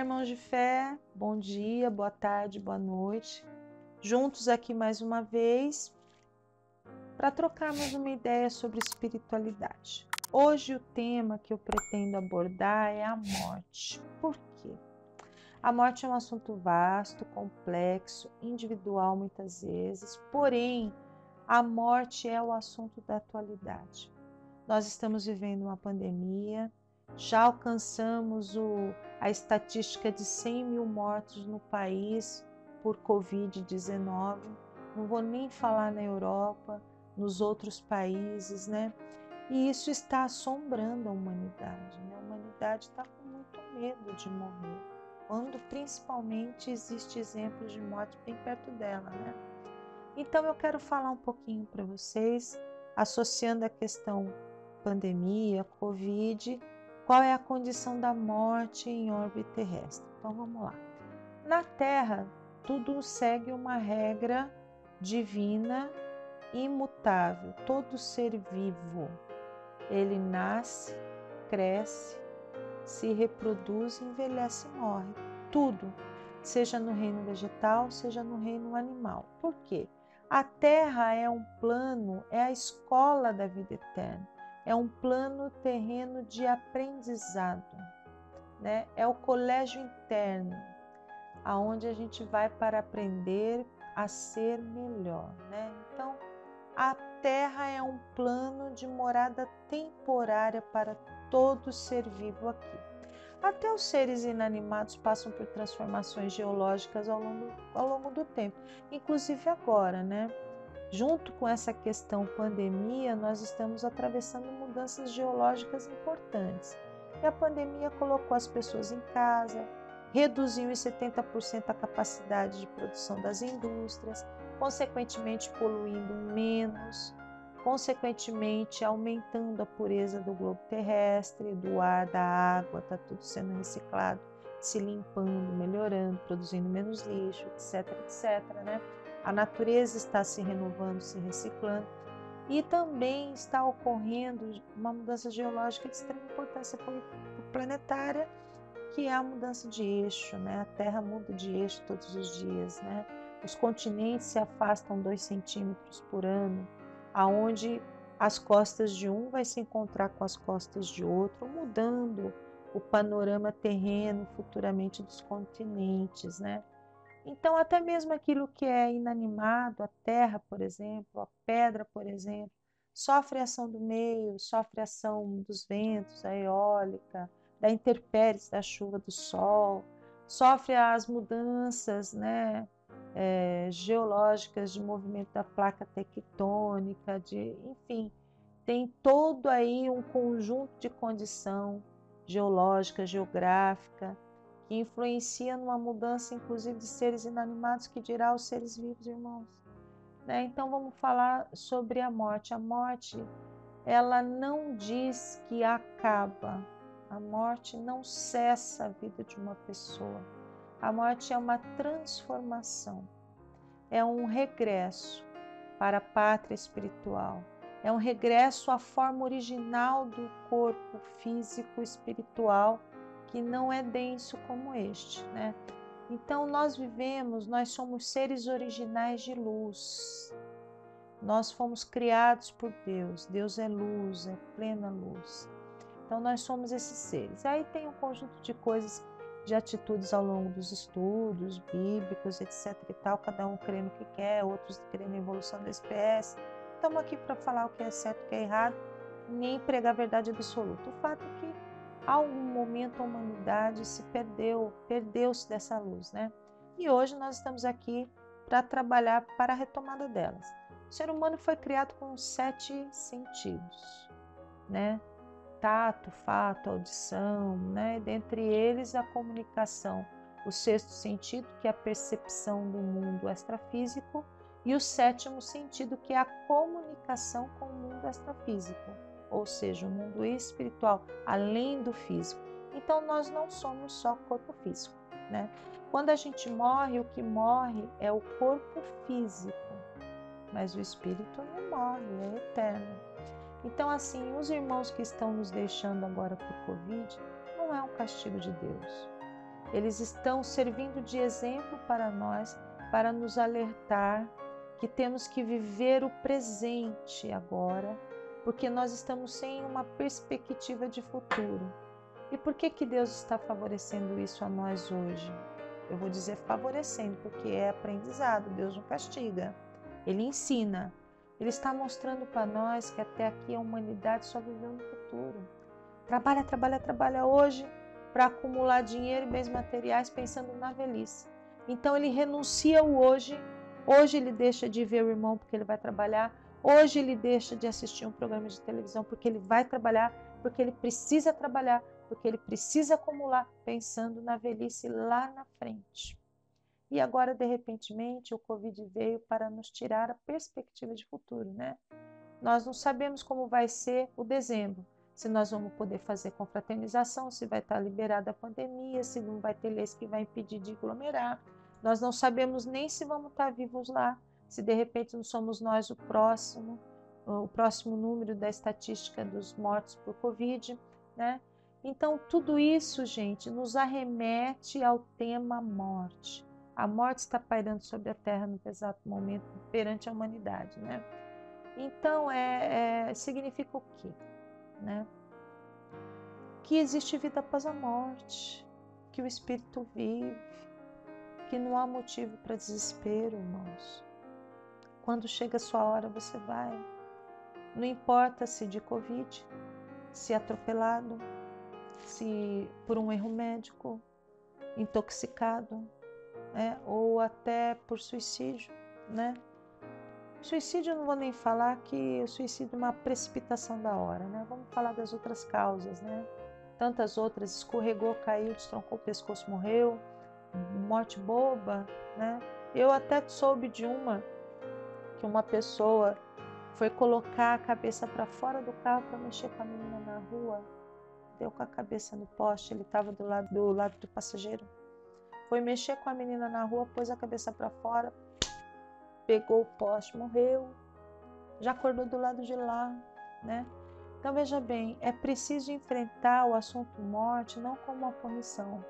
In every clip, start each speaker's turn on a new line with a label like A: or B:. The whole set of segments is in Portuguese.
A: irmãos de fé, bom dia, boa tarde, boa noite. Juntos aqui mais uma vez para trocarmos uma ideia sobre espiritualidade. Hoje o tema que eu pretendo abordar é a morte. Por quê? A morte é um assunto vasto, complexo, individual muitas vezes, porém a morte é o assunto da atualidade. Nós estamos vivendo uma pandemia, já alcançamos a estatística de 100 mil mortos no país por Covid-19. Não vou nem falar na Europa, nos outros países, né? E isso está assombrando a humanidade, né? A humanidade está com muito medo de morrer, quando principalmente existe exemplos de morte bem perto dela, né? Então eu quero falar um pouquinho para vocês, associando a questão pandemia, Covid, qual é a condição da morte em órbita terrestre. Então vamos lá. Na Terra, tudo segue uma regra divina, imutável. Todo ser vivo, ele nasce, cresce, se reproduz, envelhece e morre. Tudo, seja no reino vegetal, seja no reino animal. Por quê? A Terra é um plano, é a escola da vida eterna. É um plano terreno de aprendizado, né? É o colégio interno, aonde a gente vai para aprender a ser melhor, né? Então, a Terra é um plano de morada temporária para todo ser vivo aqui. Até os seres inanimados passam por transformações geológicas ao longo do tempo, inclusive agora, né? Junto com essa questão pandemia, nós estamos atravessando mudanças geológicas importantes. E a pandemia colocou as pessoas em casa, reduziu em 70% a capacidade de produção das indústrias, consequentemente poluindo menos, consequentemente aumentando a pureza do globo terrestre, do ar, da água, está tudo sendo reciclado, se limpando, melhorando, produzindo menos lixo, etc, etc, né? A natureza está se renovando, se reciclando e também está ocorrendo uma mudança geológica de extrema importância planetária, que é a mudança de eixo, né? A Terra muda de eixo todos os dias, né? Os continentes se afastam 2 centímetros por ano, aonde as costas de um vai se encontrar com as costas de outro, mudando o panorama terreno futuramente dos continentes, né? Então, até mesmo aquilo que é inanimado, a terra, por exemplo, a pedra, por exemplo, sofre a ação do meio, sofre a ação dos ventos, a eólica, da intempéries, da chuva, do sol, sofre as mudanças, né, geológicas de movimento da placa tectônica, enfim, tem todo aí um conjunto de condição geológica, geográfica, que influencia numa mudança, inclusive, de seres inanimados, que dirá os seres vivos, irmãos. Né? Então, vamos falar sobre a morte. A morte, ela não diz que acaba. A morte não cessa a vida de uma pessoa. A morte é uma transformação. É um regresso para a pátria espiritual. É um regresso à forma original do corpo físico espiritual, que não é denso como este, né? Então nós somos seres originais de luz. Nós fomos criados por Deus. Deus é luz, é plena luz. Então nós somos esses seres. Aí tem um conjunto de coisas, de atitudes ao longo dos estudos bíblicos, etc e tal, cada um crendo o que quer, outros querendo a evolução da espécie. Estamos aqui para falar o que é certo e o que é errado, nem pregar a verdade absoluta. O fato é que a algum momento a humanidade se perdeu-se dessa luz, né? E hoje nós estamos aqui para trabalhar para a retomada delas. O ser humano foi criado com 7 sentidos, né? Tato, fato, audição, né? Dentre eles a comunicação, o 6º sentido, que é a percepção do mundo extrafísico, e o 7º sentido, que é a comunicação com o mundo extrafísico, ou seja, o mundo espiritual, além do físico. Então nós não somos só corpo físico, né? Quando a gente morre, o que morre é o corpo físico, mas o espírito não morre, é eterno. Então, assim, os irmãos que estão nos deixando agora por Covid não é um castigo de Deus. Eles estão servindo de exemplo para nós, para nos alertar que temos que viver o presente agora, porque nós estamos sem uma perspectiva de futuro. E por que Deus está favorecendo isso a nós hoje? Eu vou dizer favorecendo, porque é aprendizado, Deus não castiga. Ele ensina. Ele está mostrando para nós que até aqui a humanidade só viveu no futuro. Trabalha, trabalha, trabalha hoje para acumular dinheiro e bens materiais pensando na velhice. Então ele renuncia ao hoje. Hoje ele deixa de ver o irmão porque ele vai trabalhar. Hoje ele deixa de assistir um programa de televisão porque ele vai trabalhar, porque ele precisa trabalhar, porque ele precisa acumular, pensando na velhice lá na frente. E agora, de repentemente, o Covid veio para nos tirar a perspectiva de futuro, né? Nós não sabemos como vai ser o dezembro, se nós vamos poder fazer confraternização, se vai estar liberada a pandemia, se não vai ter leis que vai impedir de aglomerar. Nós não sabemos nem se vamos estar vivos lá, se de repente não somos nós o próximo número da estatística dos mortos por Covid, né? Então, tudo isso, gente, nos arremete ao tema morte. A morte está pairando sobre a Terra no exato momento perante a humanidade, né? Então, significa o quê? Né? Que existe vida após a morte, que o Espírito vive, que não há motivo para desespero, irmãos. Quando chega a sua hora, você vai. Não importa se de Covid, se atropelado, se por um erro médico, intoxicado, né? Ou até por suicídio, né? Suicídio eu não vou nem falar, que o suicídio é uma precipitação da hora, né? Vamos falar das outras causas, né? Tantas outras, escorregou, caiu, destroncou o pescoço, morreu, morte boba, né? Eu até soube de que uma pessoa foi colocar a cabeça para fora do carro para mexer com a menina na rua, deu com a cabeça no poste, ele estava do lado do passageiro, foi mexer com a menina na rua, pôs a cabeça para fora, pegou o poste, morreu, já acordou do lado de lá, né? Então veja bem, é preciso enfrentar o assunto morte não como uma punição,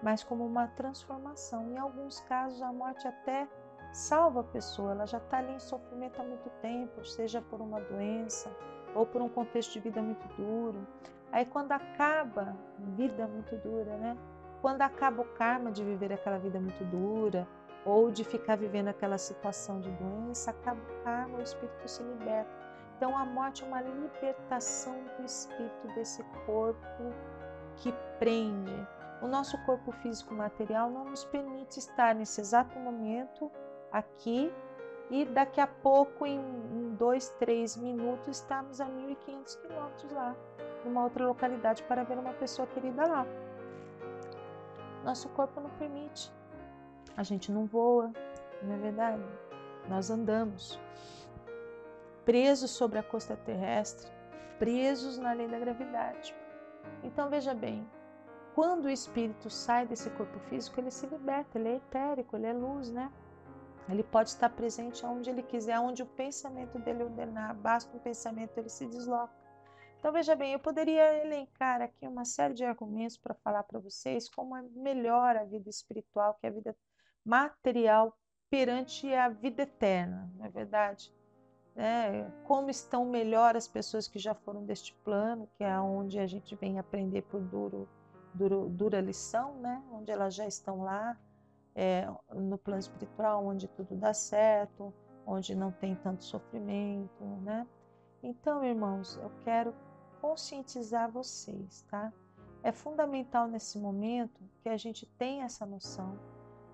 A: mas como uma transformação. Em alguns casos a morte até salva a pessoa, ela já está ali em sofrimento há muito tempo, seja por uma doença ou por um contexto de vida muito duro. Aí quando acaba, vida muito dura, né? Quando acaba o karma de viver aquela vida muito dura, ou de ficar vivendo aquela situação de doença, acaba o karma, o espírito se liberta. Então a morte é uma libertação do espírito desse corpo que prende. O nosso corpo físico material não nos permite estar nesse exato momento aqui e daqui a pouco, em 2, 3 minutos, estamos a 1.500 quilômetros lá, numa outra localidade, para ver uma pessoa querida lá. Nosso corpo não permite. A gente não voa, não é verdade? Nós andamos presos sobre a costa terrestre, presos na lei da gravidade. Então veja bem, quando o espírito sai desse corpo físico, ele se liberta, ele é etérico, ele é luz, né? Ele pode estar presente onde ele quiser, onde o pensamento dele ordenar, basta um pensamento, ele se desloca. Então veja bem, eu poderia elencar aqui uma série de argumentos para falar para vocês como é melhor a vida espiritual que a vida material perante a vida eterna, não é verdade? Como estão melhor as pessoas que já foram deste plano, que é onde a gente vem aprender por dura lição, né? Onde elas já estão lá, no plano espiritual, onde tudo dá certo, onde não tem tanto sofrimento, né? Então, irmãos, eu quero conscientizar vocês, tá? É fundamental nesse momento que a gente tenha essa noção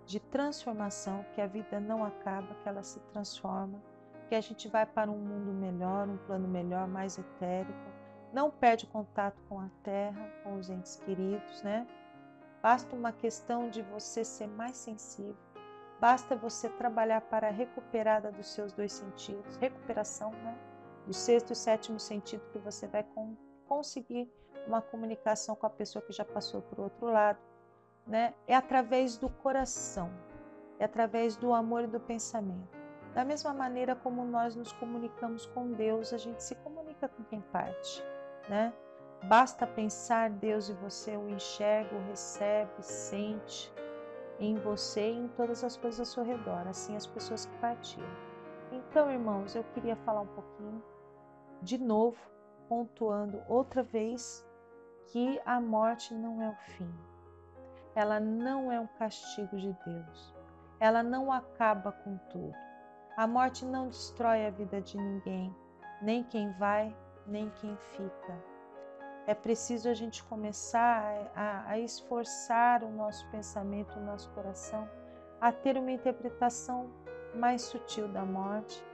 A: de transformação, que a vida não acaba, que ela se transforma, que a gente vai para um mundo melhor, um plano melhor, mais etérico, não perde o contato com a terra, com os entes queridos, né? Basta uma questão de você ser mais sensível, basta você trabalhar para a recuperada dos seus 2 sentidos, recuperação, né? Do 6º e 7º sentido, que você vai conseguir uma comunicação com a pessoa que já passou por outro lado, né? É através do coração, é através do amor e do pensamento. Da mesma maneira como nós nos comunicamos com Deus, a gente se comunica com quem parte, né? Basta pensar, Deus e você o enxerga, o recebe, sente em você e em todas as coisas ao seu redor, assim as pessoas que partiram. Então, irmãos, eu queria falar um pouquinho, de novo, pontuando outra vez, que a morte não é o fim. Ela não é um castigo de Deus. Ela não acaba com tudo. A morte não destrói a vida de ninguém, nem quem vai, nem quem fica. É preciso a gente começar a esforçar o nosso pensamento, o nosso coração, a ter uma interpretação mais sutil da morte,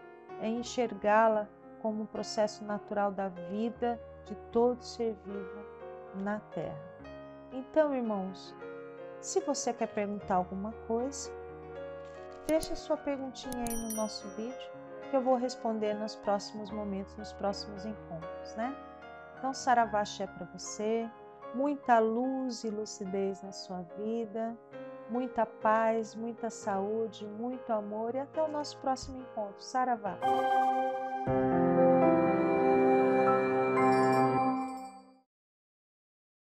A: a enxergá-la como um processo natural da vida de todo ser vivo na Terra. Então, irmãos, se você quer perguntar alguma coisa, deixa sua perguntinha aí no nosso vídeo, que eu vou responder nos próximos momentos, nos próximos encontros, né? Então, Saravá Axé para você, muita luz e lucidez na sua vida, muita paz, muita saúde, muito amor e até o nosso próximo encontro. Saravá!